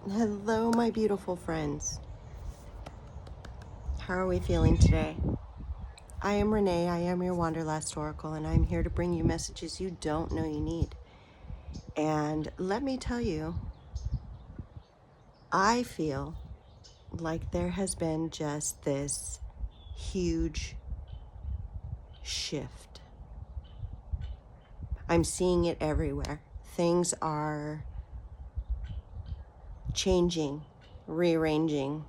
Hello, my beautiful friends. How are we feeling today? I am Renee. I am your Wanderlust Oracle, and I'm here to bring you messages you don't know you need. And let me tell you, I feel like there has been just this huge shift. I'm seeing it everywhere. Things are changing, rearranging,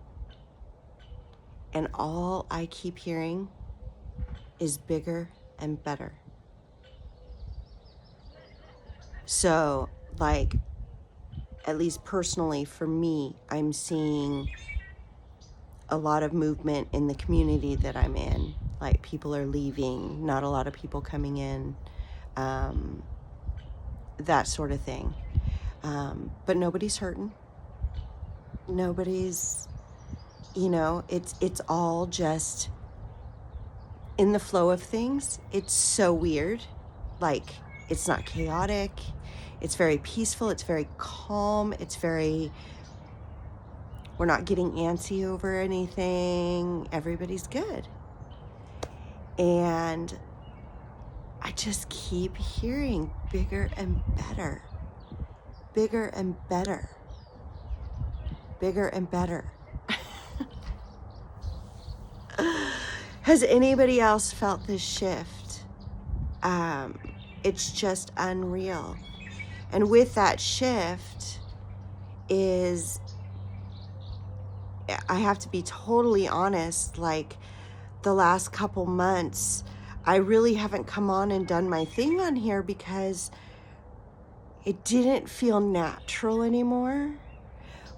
and all I keep hearing is bigger and better. So, like, at least personally for me, I'm seeing a lot of movement in the community that I'm in. Like, people are leaving, not a lot of people coming in, that sort of thing. But nobody's hurting. Nobody's, it's all just in the flow of things. It's so weird. Like, it's not chaotic. It's very peaceful. It's very calm. We're not getting antsy over anything. Everybody's good. And I just keep hearing bigger and better. Bigger and better. Bigger and better. Has anybody else felt this shift? It's just unreal. And with that shift is, I have to be totally honest, like the last couple months, I really haven't come on and done my thing on here because it didn't feel natural anymore,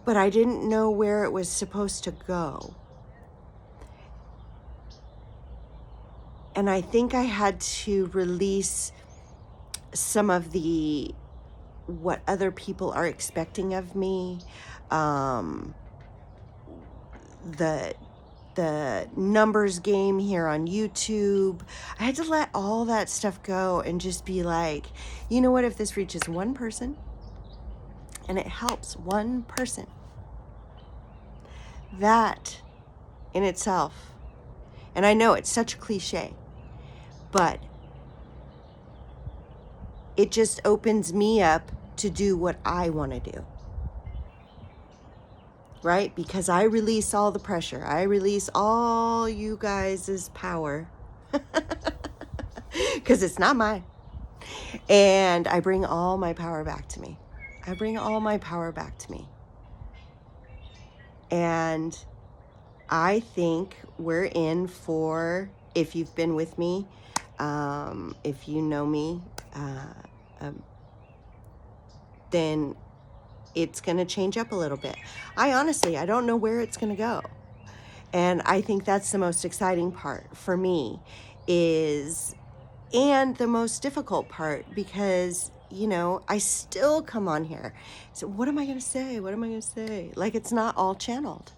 but I didn't know where it was supposed to go. And I think I had to release some of what other people are expecting of me, the numbers game here on YouTube. I had to let all that stuff go and just be like, you know what, if this reaches one person and it helps one person, that in itself, and I know it's such a cliche, but it just opens me up to do what I want to do. Right? Because I release all the pressure. I release all you guys' power. Because it's not mine. And I bring all my power back to me. I bring all my power back to me. And I think we're in for, if you've been with me, if you know me, then it's going to change up a little bit. I don't know where it's going to go. And I think that's the most exciting part for me and the most difficult part, because, I still come on here. So what am I going to say? What am I going to say? Like, it's not all channeled.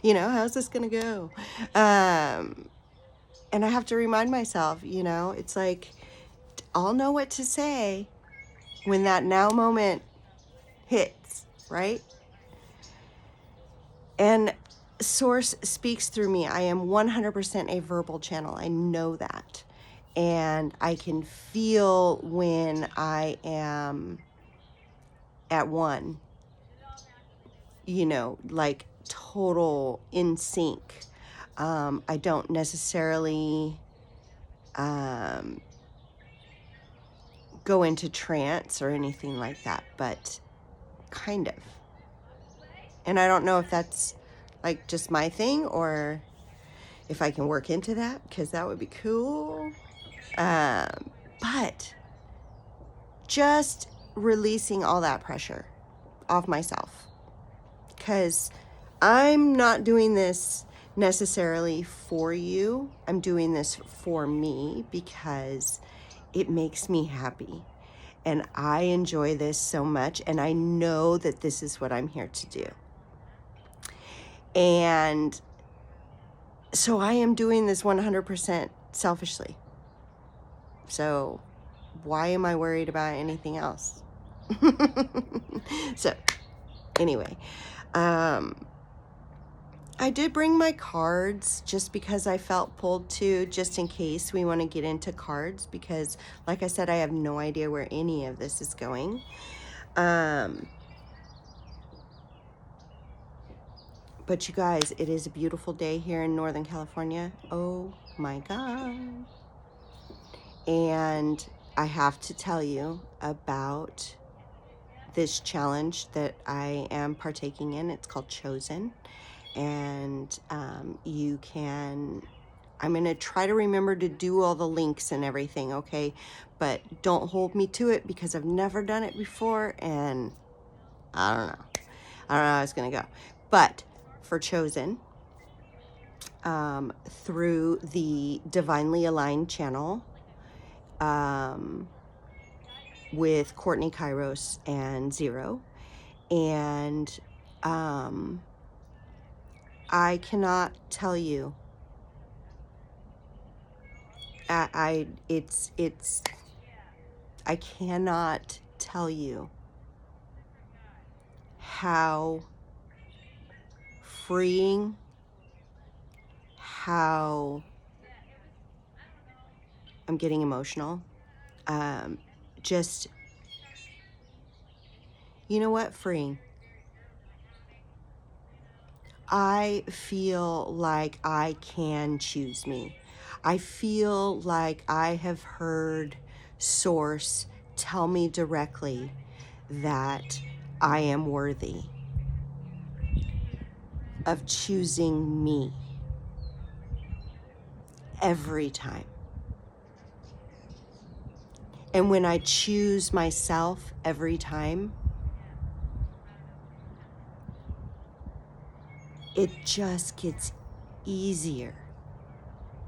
How's this going to go? And I have to remind myself, it's like, I'll know what to say when that now moment hits, right? And Source speaks through me. I am 100% a verbal channel. I know that. And I can feel when I am at one, like total in sync. I don't necessarily go into trance or anything like that, but kind of. And I don't know if that's like just my thing or if I can work into that, because that would be cool. But just releasing all that pressure off myself, because I'm not doing this necessarily for you. I'm doing this for me because it makes me happy. And I enjoy this so much. And I know that this is what I'm here to do. And so I am doing this 100% selfishly. So why am I worried about anything else? So, anyway, I did bring my cards just because I felt pulled to, just in case we want to get into cards, because like I said, I have no idea where any of this is going. But you guys, it is a beautiful day here in Northern California. Oh my God. And I have to tell you about this challenge that I am partaking in. It's called Chosen. And you can, I'm going to try to remember to do all the links and everything, okay? But don't hold me to it because I've never done it before and I don't know. I don't know how it's going to go. But for Chosen, through the Divinely Aligned channel, with Courtney Kairos and Zero. And I cannot tell you, I cannot tell you how freeing, how I'm getting emotional. Just, you know what? Freeing. I feel like I can choose me. I feel like I have heard Source tell me directly that I am worthy of choosing me every time. And when I choose myself every time, it just gets easier.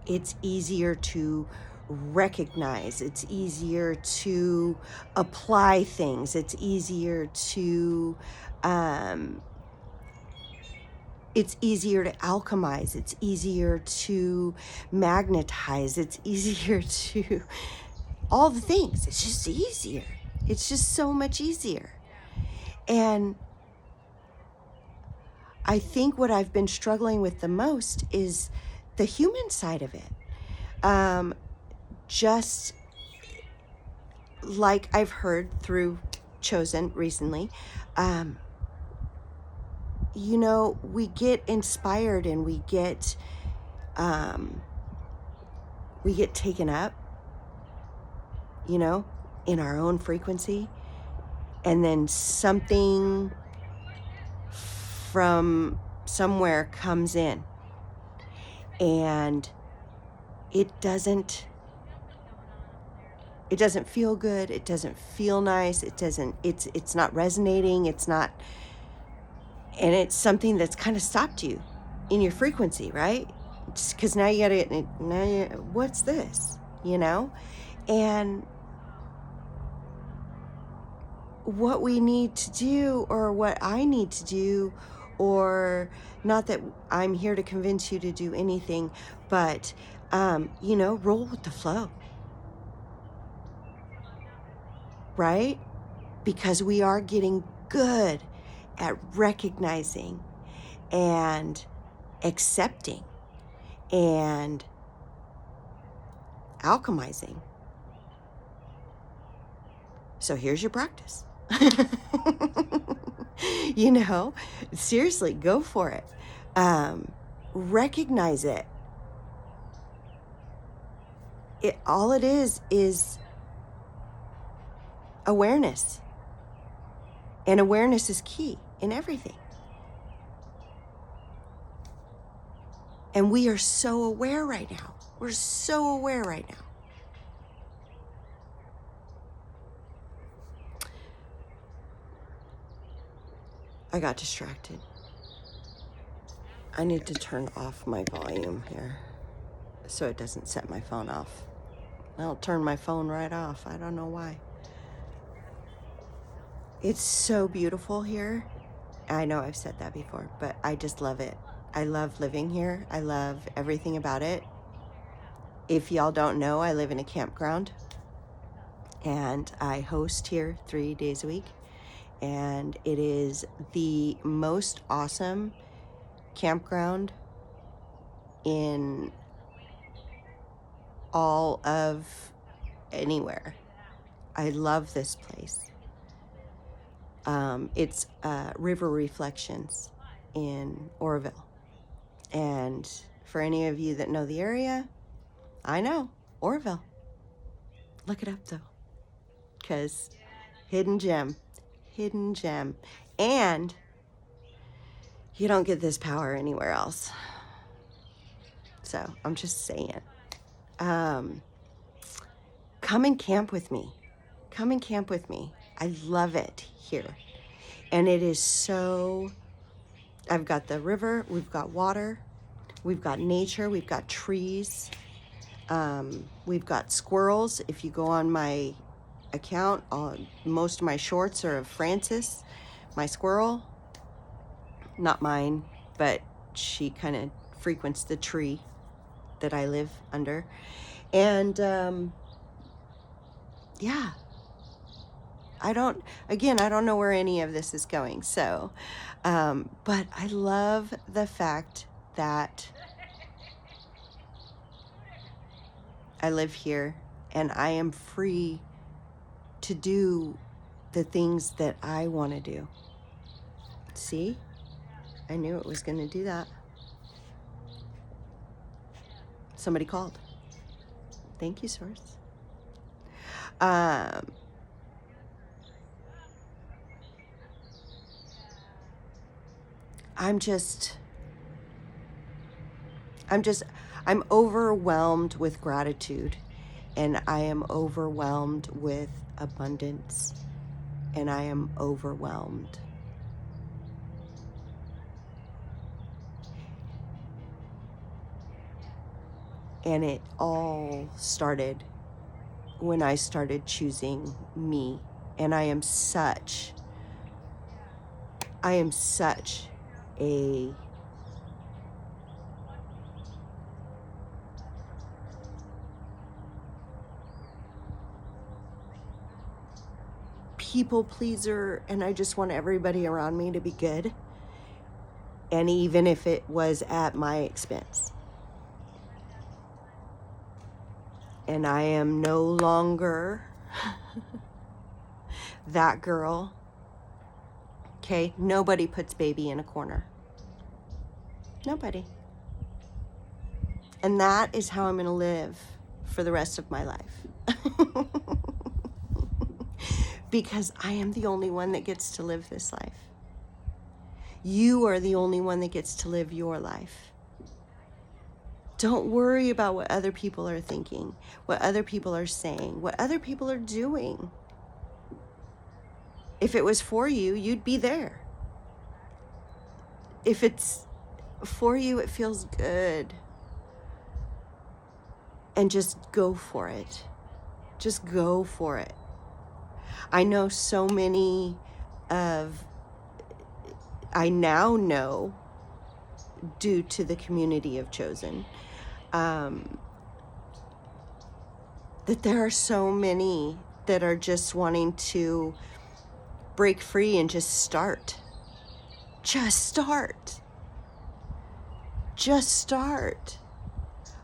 It's easier to recognize. It's easier to apply things. It's easier to, it's easier to alchemize. It's easier to magnetize. It's easier to all the things. It's just easier. It's just so much easier. And I think what I've been struggling with the most is the human side of it. Just like I've heard through Chosen recently, you know, we get inspired and we get taken up, you know, in our own frequency, and then something from somewhere comes in and it doesn't feel good. It doesn't feel nice. It's not resonating. It's not, and it's something that's kind of stopped you in your frequency, right? Because now what's this, you know? And what we need to do, or what I need to do, or not that I'm here to convince you to do anything, but, you know, roll with the flow, right? Because we are getting good at recognizing and accepting and alchemizing. So here's your practice. You know, seriously, go for it. Recognize it. All it is awareness. And awareness is key in everything. And we are so aware right now. We're so aware right now. I got distracted. I need to turn off my volume here so it doesn't set my phone off. I'll turn my phone right off. I don't know why. It's so beautiful here. I know I've said that before, but I just love it. I love living here. I love everything about it. If y'all don't know, I live in a campground. and I host here 3 days a week. And it is the most awesome campground in all of anywhere. I love this place. It's River Reflections in Oroville. And for any of you that know the area, I know, Oroville. Look it up though, because hidden gem. And you don't get this power anywhere else. So I'm just saying. Come and camp with me. I love it here. And it is so, I've got the river, we've got water, we've got nature, we've got trees, we've got squirrels. If you go on my account, most of my shorts are of Frances, my squirrel. Not mine, but she kind of frequents the tree that I live under. And yeah, I don't know where any of this is going. So, but I love the fact that I live here and I am free to do the things that I want to do. See? I knew it was going to do that. Somebody called. Thank you, Source. I'm overwhelmed with gratitude, and I am overwhelmed with abundance, and I am overwhelmed. And it all started when I started choosing me. And I am such a people pleaser, and I just want everybody around me to be good. And even if it was at my expense. And I am no longer that girl. Okay, nobody puts baby in a corner. Nobody. And that is how I'm going to live for the rest of my life. Because I am the only one that gets to live this life. You are the only one that gets to live your life. Don't worry about what other people are thinking, what other people are saying, what other people are doing. If it was for you, you'd be there. If it's for you, it feels good. And just go for it. Just go for it. I know so many I now know, due to the community of Chosen, that there are so many that are just wanting to break free and just start. Just start.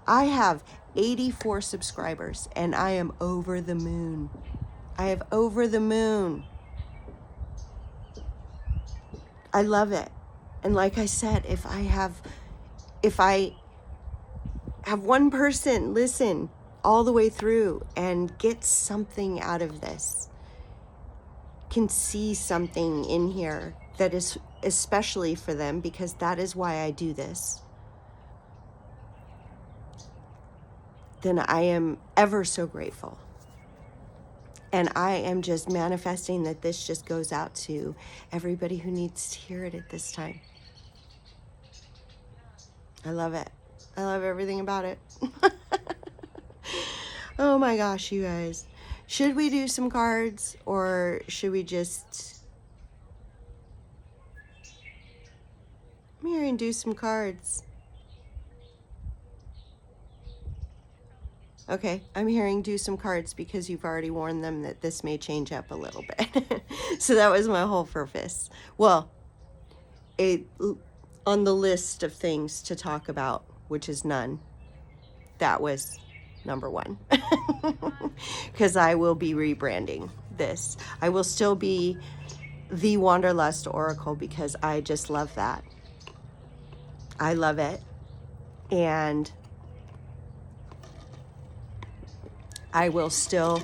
I have 84 subscribers and I am over the moon. I love it. And like I said, if I have one person listen all the way through and get something out of this, can see something in here that is especially for them, because that is why I do this, then I am ever so grateful. And I am just manifesting that this just goes out to everybody who needs to hear it at this time. I love it. I love everything about it. Oh my gosh, you guys. Should we do some cards, or should we just... Come here and do some cards. Okay, I'm hearing do some cards because you've already warned them that this may change up a little bit. So that was my whole purpose. Well, on the list of things to talk about, which is none, that was number one. Because I will be rebranding this. I will still be the Wanderlust Oracle because I just love that. I love it. And I will still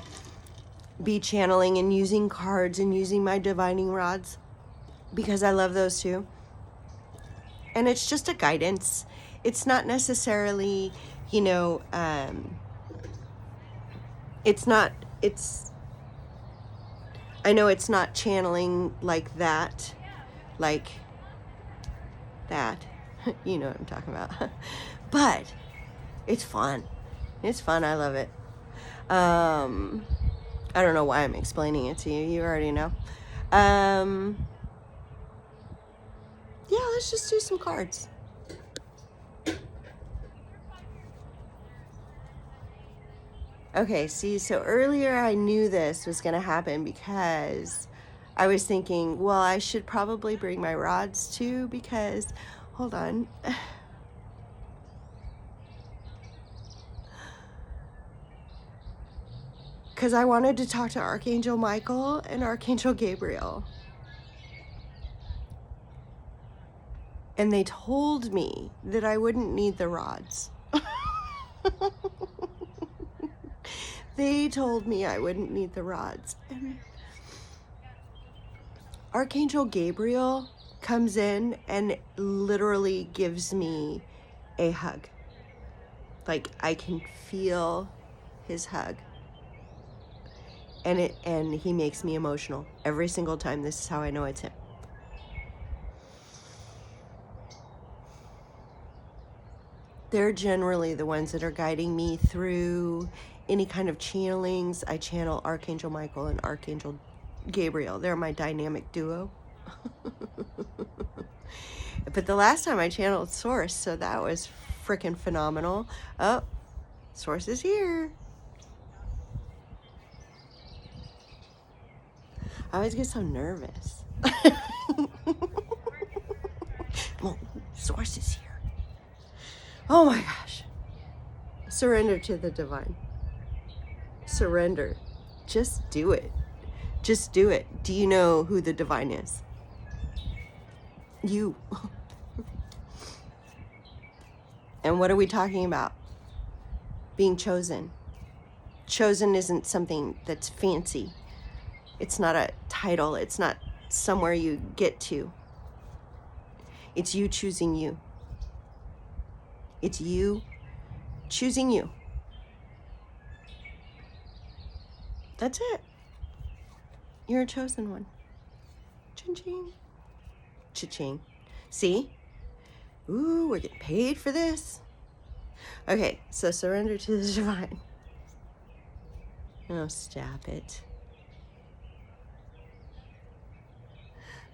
be channeling and using cards and using my divining rods because I love those too. And it's just a guidance. It's not necessarily, you know, I know it's not channeling like that, you know what I'm talking about. But it's fun. It's fun. I love it. I don't know why I'm explaining it to you. You already know. Yeah, let's just do some cards. Okay, see, so earlier I knew this was going to happen because I was thinking, well, I should probably bring my rods too because, hold on. Because I wanted to talk to Archangel Michael and Archangel Gabriel. And they told me that I wouldn't need the rods. They told me I wouldn't need the rods. And Archangel Gabriel comes in and literally gives me a hug. Like I can feel his hug. And he makes me emotional every single time. This is how I know it's him. They're generally the ones that are guiding me through any kind of channelings. I channel Archangel Michael and Archangel Gabriel. They're my dynamic duo. But the last time I channeled Source, so that was freaking phenomenal. Oh, Source is here. I always get so nervous. Well, Source is here. Oh my gosh. Surrender to the divine. Surrender. Just do it. Just do it. Do you know who the divine is? You. And what are we talking about? Being chosen. Chosen isn't something that's fancy. It's not a title. It's not somewhere you get to. It's you choosing you. It's you choosing you. That's it. You're a chosen one. Ching-ching. Cha-ching. See? Ooh, we're getting paid for this. Okay, so surrender to the divine. Oh, stop it.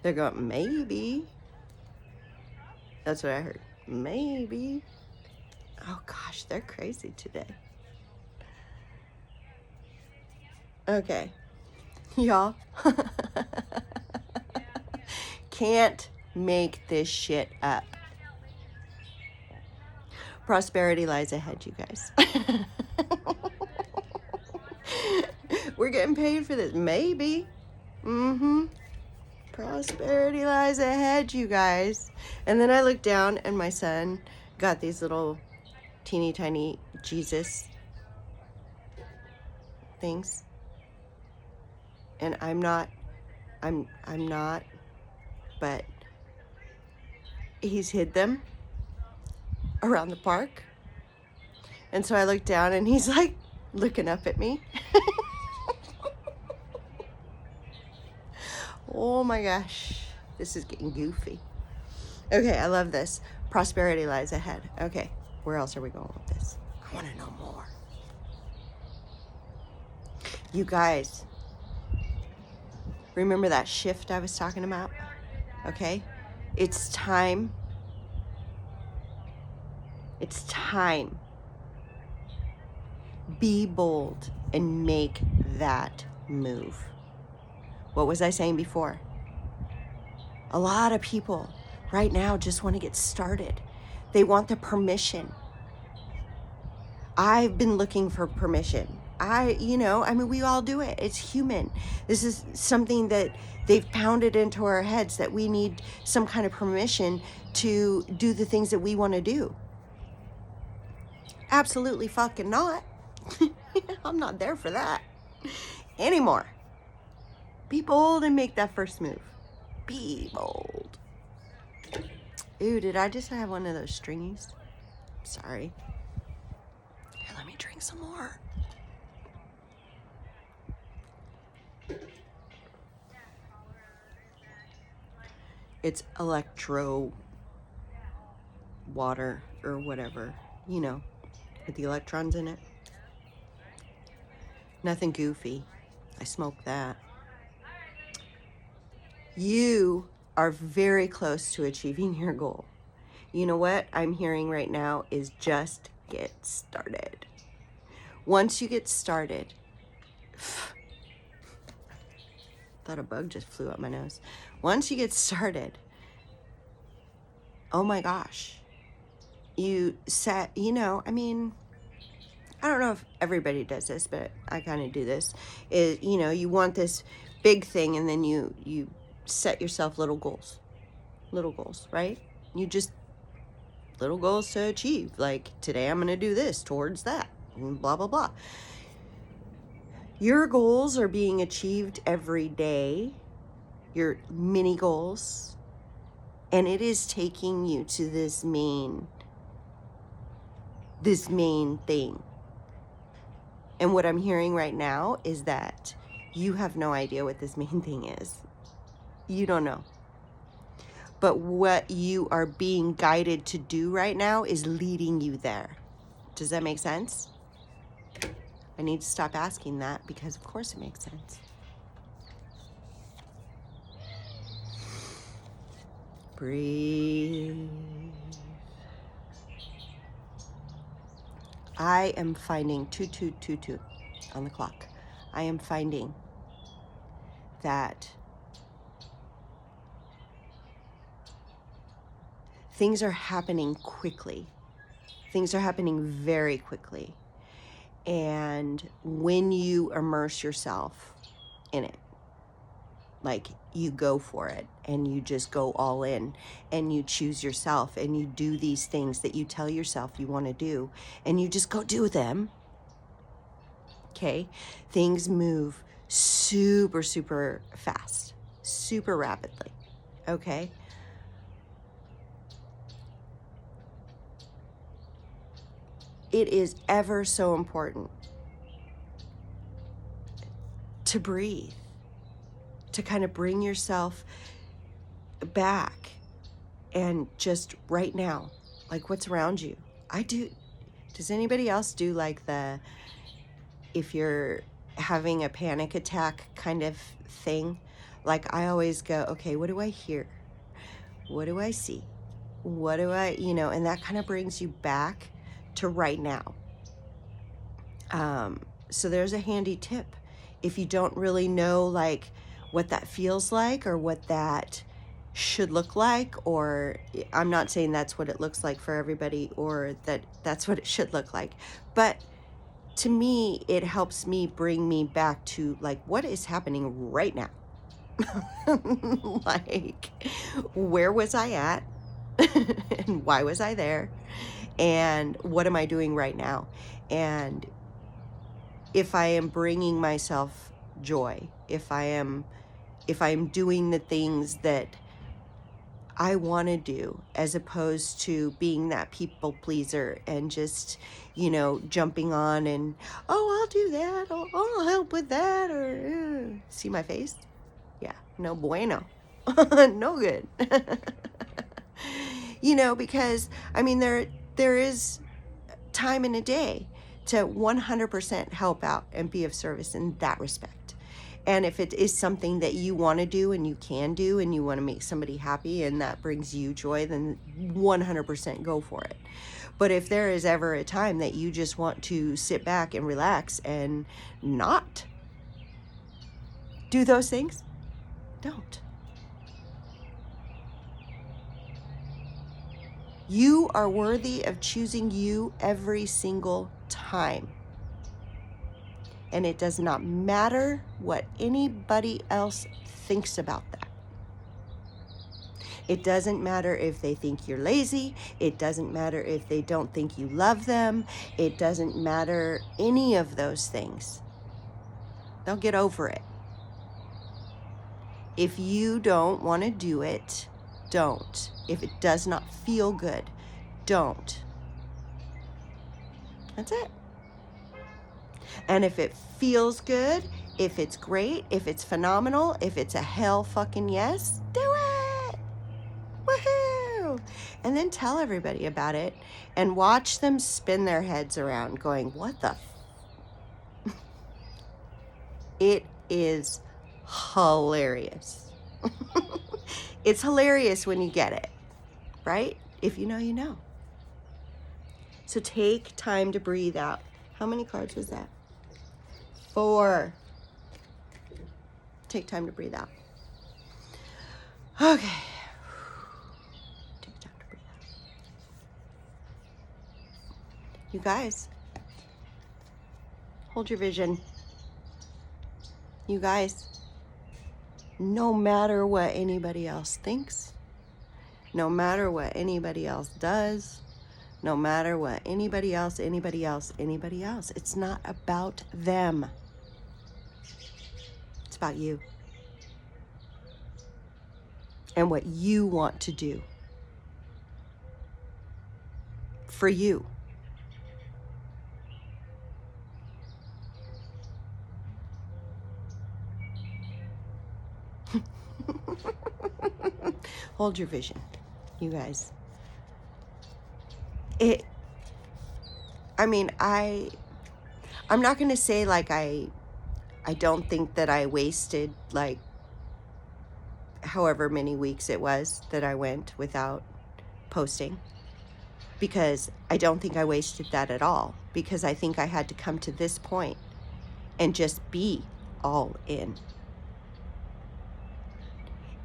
They're going, maybe. That's what I heard. Maybe. Oh gosh, they're crazy today. Okay, y'all. Can't make this shit up. Prosperity lies ahead, you guys. We're getting paid for this. Maybe. Prosperity lies ahead, you guys. And then I looked down and my son got these little teeny tiny Jesus things. And I'm not, but he's hid them around the park. And so I looked down and he's like looking up at me. Oh my gosh, this is getting goofy. Okay, I love this. Prosperity lies ahead. Okay, where else are we going with this? I want to know more. You guys, remember that shift I was talking about? Okay, it's time. It's time. Be bold and make that move. What was I saying before? A lot of people right now just want to get started. They want the permission. I've been looking for permission. We all do it. It's human. This is something that they've pounded into our heads, that we need some kind of permission to do the things that we want to do. Absolutely fucking not. I'm not there for that anymore. Be bold and make that first move. Be bold. Ooh, did I just have one of those stringies? Sorry. Here, let me drink some more. It's electro water or whatever, with the electrons in it. Nothing goofy. I smoke that. You are very close to achieving your goal. You know what I'm hearing right now is just get started. Once you get started, thought a bug just flew up my nose. Once you get started, oh my gosh, you set, I don't know if everybody does this, but I kind of do this, is, you want this big thing, and then you set yourself little goals, right? You just, little goals to achieve. Like, today I'm going to do this towards that, and blah, blah, blah. Your goals are being achieved every day, your mini goals, and it is taking you to this main thing. And what I'm hearing right now is that you have no idea what this main thing is. You don't know. But what you are being guided to do right now is leading you there. Does that make sense? I need to stop asking that, because of course it makes sense. Breathe. I am finding 2222 on the clock. I am finding that things are happening quickly. Things are happening very quickly. And when you immerse yourself in it, like, you go for it and you just go all in and you choose yourself and you do these things that you tell yourself you want to do and you just go do them, okay? Things move super, super fast, super rapidly, okay? It is ever so important to breathe, to kind of bring yourself back and just right now, like, what's around you. I do. Does anybody else do like if you're having a panic attack kind of thing? Like, I always go, okay, what do I hear? What do I see? What do I, and that kind of brings you back to right now. So there's a handy tip. If you don't really know, like, what that feels like or what that should look like, or I'm not saying that's what it looks like for everybody or that's what it should look like, but to me, it helps me bring me back to, like, what is happening right now? Like, where was I at? And why was I there? And what am I doing right now? And if I am bringing myself joy, if I am doing the things that I want to do, as opposed to being that people pleaser and just, jumping on and, oh, I'll do that, oh, I'll help with that, or see my face? Yeah, no bueno. No good. Because, there is time in a day to 100% help out and be of service in that respect. And if it is something that you want to do and you can do and you want to make somebody happy and that brings you joy, then 100% go for it. But if there is ever a time that you just want to sit back and relax and not do those things, don't. You are worthy of choosing you every single time. And it does not matter what anybody else thinks about that. It doesn't matter if they think you're lazy. It doesn't matter if they don't think you love them. It doesn't matter any of those things. They'll get over it. If you don't want to do it, don't. If it does not feel good, don't. That's it. And if it feels good, if it's great, if it's phenomenal, if it's a hell fucking yes, do it. Woohoo! And then tell everybody about it and watch them spin their heads around going, what the It is hilarious. It's hilarious when you get it, right? If you know, you know. So take time to breathe out. How many cards was that? 4. Take time to breathe out. Okay. Take time to breathe out. You guys, hold your vision. You guys, no matter what anybody else thinks, no matter what anybody else does, no matter what anybody else, it's not about them. It's about you and what you want to do for you. Hold your vision, you guys. I'm not going to say like I don't think that I wasted like however many weeks it was that I went without posting, because I don't think I wasted that at all, because I think I had to come to this point and just be all in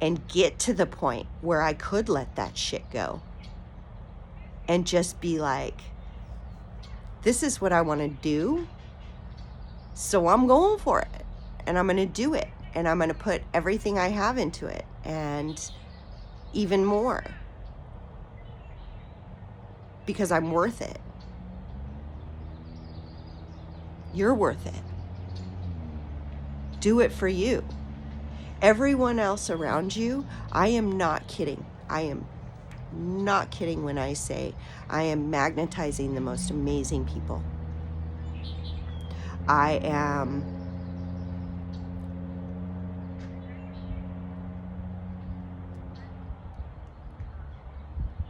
and get to the point where I could let that shit go and just be like, this is what I want to do, so I'm going for it, and I'm going to do it, and I'm going to put everything I have into it, and even more, because I'm worth it. You're worth it. Do it for you. Everyone else around you, I am not kidding. I am not kidding when I say I am magnetizing the most amazing people. I am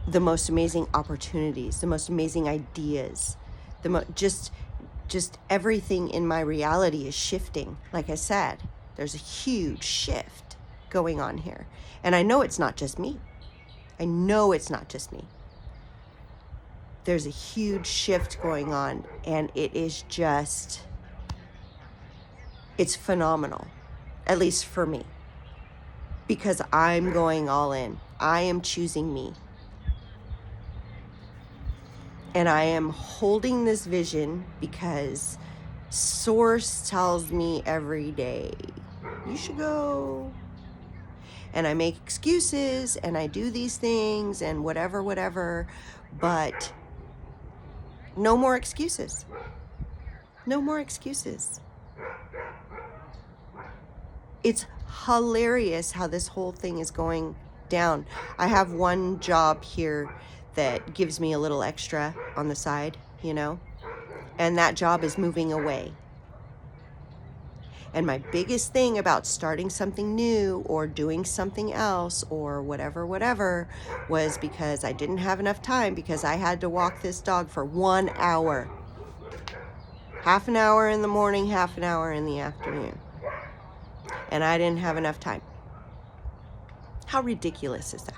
the most amazing opportunities, the most amazing ideas, just everything in my reality is shifting. Like I said, there's a huge shift going on here. And I know it's not just me. There's a huge shift going on, and it is just, it's phenomenal, at least for me, because I'm going all in. I am choosing me. And I am holding this vision because Source tells me every day, you should go. And I make excuses and I do these things and whatever, but no more excuses. No more excuses. It's hilarious how this whole thing is going down. I have one job here that gives me a little extra on the side, and that job is moving away. And my biggest thing about starting something new or doing something else or whatever, was because I didn't have enough time, because I had to walk this dog for 1 hour. Half an hour in the morning, half an hour in the afternoon. and I didn't have enough time. How ridiculous is that?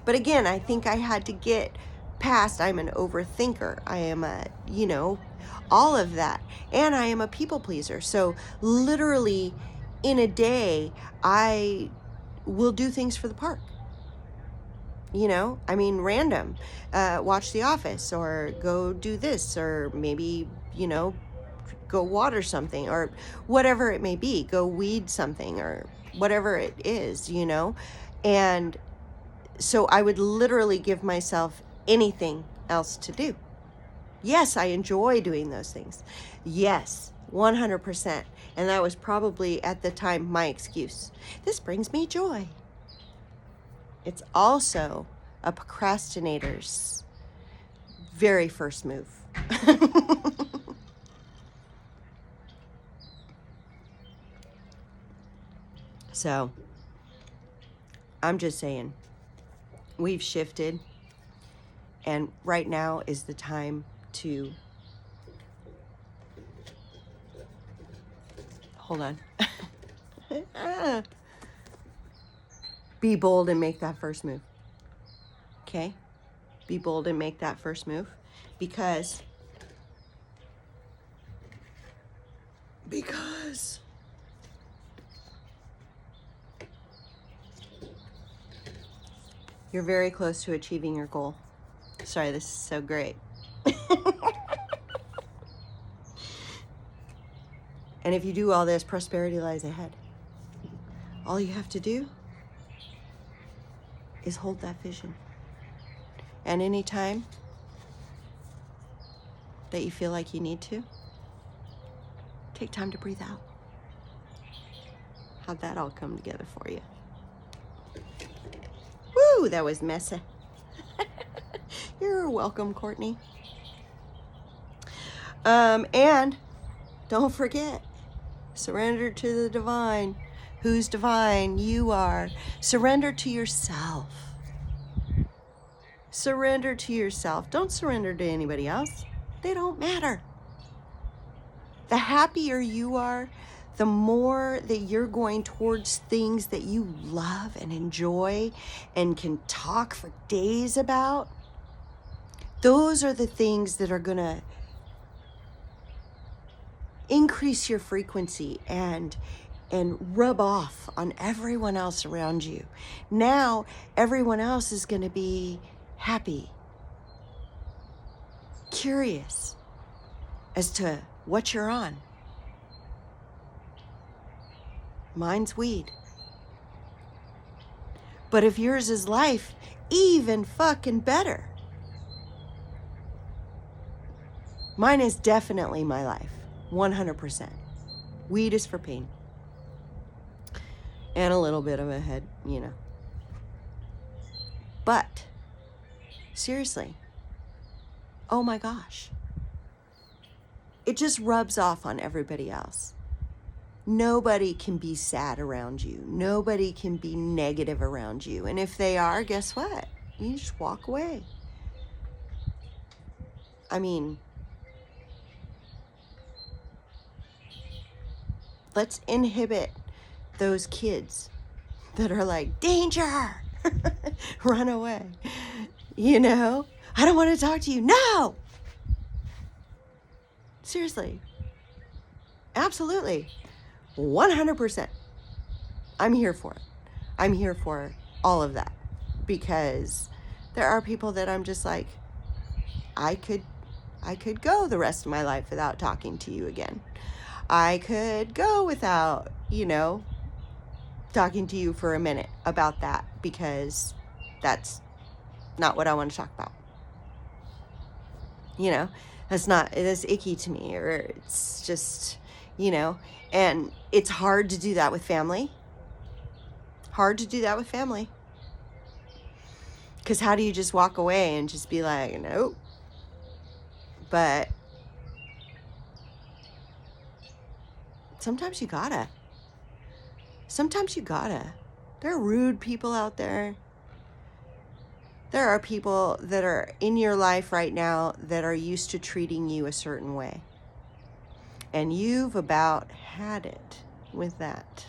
But again, I think I had to get past, I'm an overthinker. I am all of that. And I am a people pleaser. So literally in a day, I will do things for the park. Random. Watch The Office, or go do this, or maybe, go water something, or whatever it may be, go weed something, or whatever it is, And so I would literally give myself anything else to do. Yes, I enjoy doing those things. Yes, 100%. And that was probably at the time my excuse. This brings me joy. It's also a procrastinator's very first move. So, I'm just saying, we've shifted, and right now is the time to hold on. Be bold and make that first move. Okay? Be bold and make that first move, because you're very close to achieving your goal. Sorry, this is so great. And if you do all this, prosperity lies ahead. All you have to do is hold that vision. And anytime that you feel like you need to, take time to breathe out. How'd that all come together for you? Woo, that was messy. You're welcome, Courtney. And don't forget, surrender to the divine. Who's divine? You are. Surrender to yourself. Surrender to yourself. Don't surrender to anybody else. They don't matter. The happier you are, the more that you're going towards things that you love and enjoy and can talk for days about. Those are the things that are going to increase your frequency and rub off on everyone else around you. Now, everyone else is going to be happy, curious as to what you're on. Mine's weed. But if yours is life, even fucking better. Mine is definitely my life, 100%. Weed is for pain. And a little bit of a head, But, seriously, oh my gosh. It just rubs off on everybody else. Nobody can be sad around you. Nobody can be negative around you. And if they are, guess what? You just walk away. Let's inhibit those kids that are like, danger, run away. I don't want to talk to you. No! Seriously. Absolutely. 100%. I'm here for it. I'm here for all of that, because there are people that I'm just like, I could go the rest of my life without talking to you again. I could go without, talking to you for a minute about that, because that's not what I want to talk about. That's icky to me, or it's just, and it's hard to do that with family. Because how do you just walk away and just be like, nope? But sometimes you gotta. There are rude people out there. There are people that are in your life right now that are used to treating you a certain way. And you've about had it with that.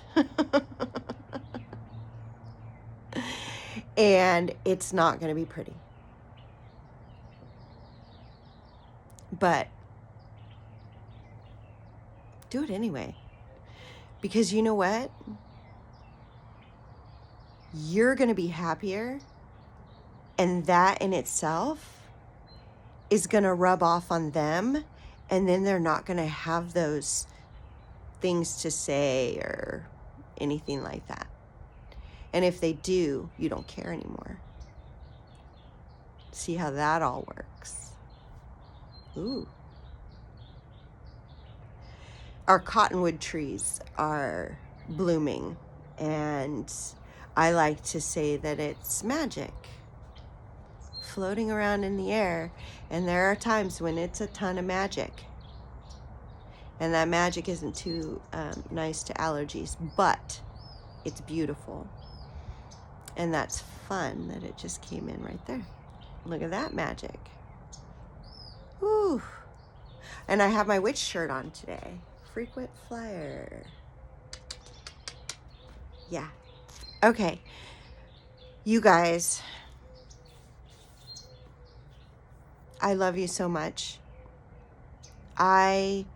And it's not going to be pretty. But do it anyway. Because you know what? You're going to be happier. And that in itself is going to rub off on them. And then they're not going to have those things to say or anything like that. And if they do, you don't care anymore. See how that all works. Ooh. Our cottonwood trees are blooming, and I like to say that it's magic floating around in the air, and there are times when it's a ton of magic. And that magic isn't too nice to allergies, but it's beautiful. And that's fun that it just came in right there. Look at that magic. Woo. And I have my witch shirt on today. Frequent flyer. Yeah. Okay. You guys, I love you so much. I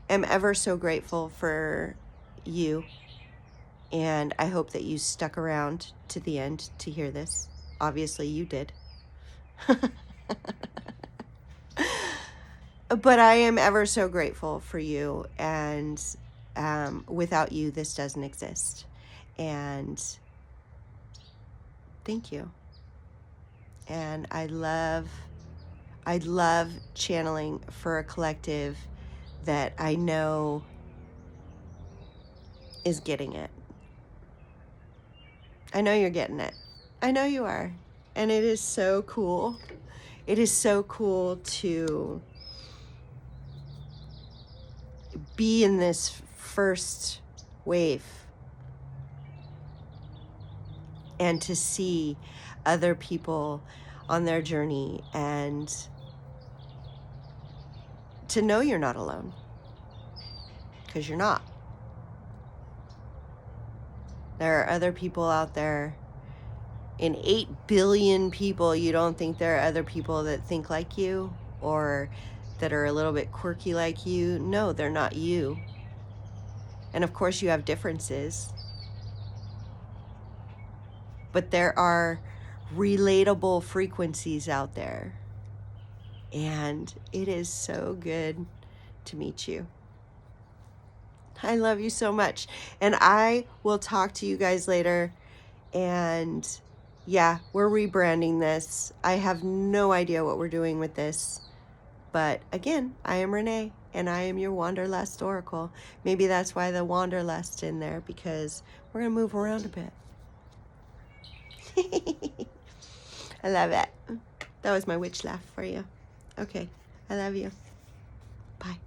am ever so grateful for you. And I hope that you stuck around to the end to hear this. Obviously, you did. But I am ever so grateful for you. And without you, this doesn't exist. And thank you. And I love channeling for a collective that I know is getting it. I know you're getting it. I know you are. And it is so cool. It is so cool to be in this first wave and to see other people on their journey and to know you're not alone, because you're not. There are other people out there. In 8 billion people, you don't think there are other people that think like you or that are a little bit quirky like you? No, they're not you. And of course you have differences. But there are relatable frequencies out there. And it is so good to meet you. I love you so much. And I will talk to you guys later. And yeah, we're rebranding this. I have no idea what we're doing with this. But again, I am Renee, and I am your Wanderlust Oracle. Maybe that's why the Wanderlust in there, because we're going to move around a bit. I love it. That was my witch laugh for you. Okay, I love you. Bye.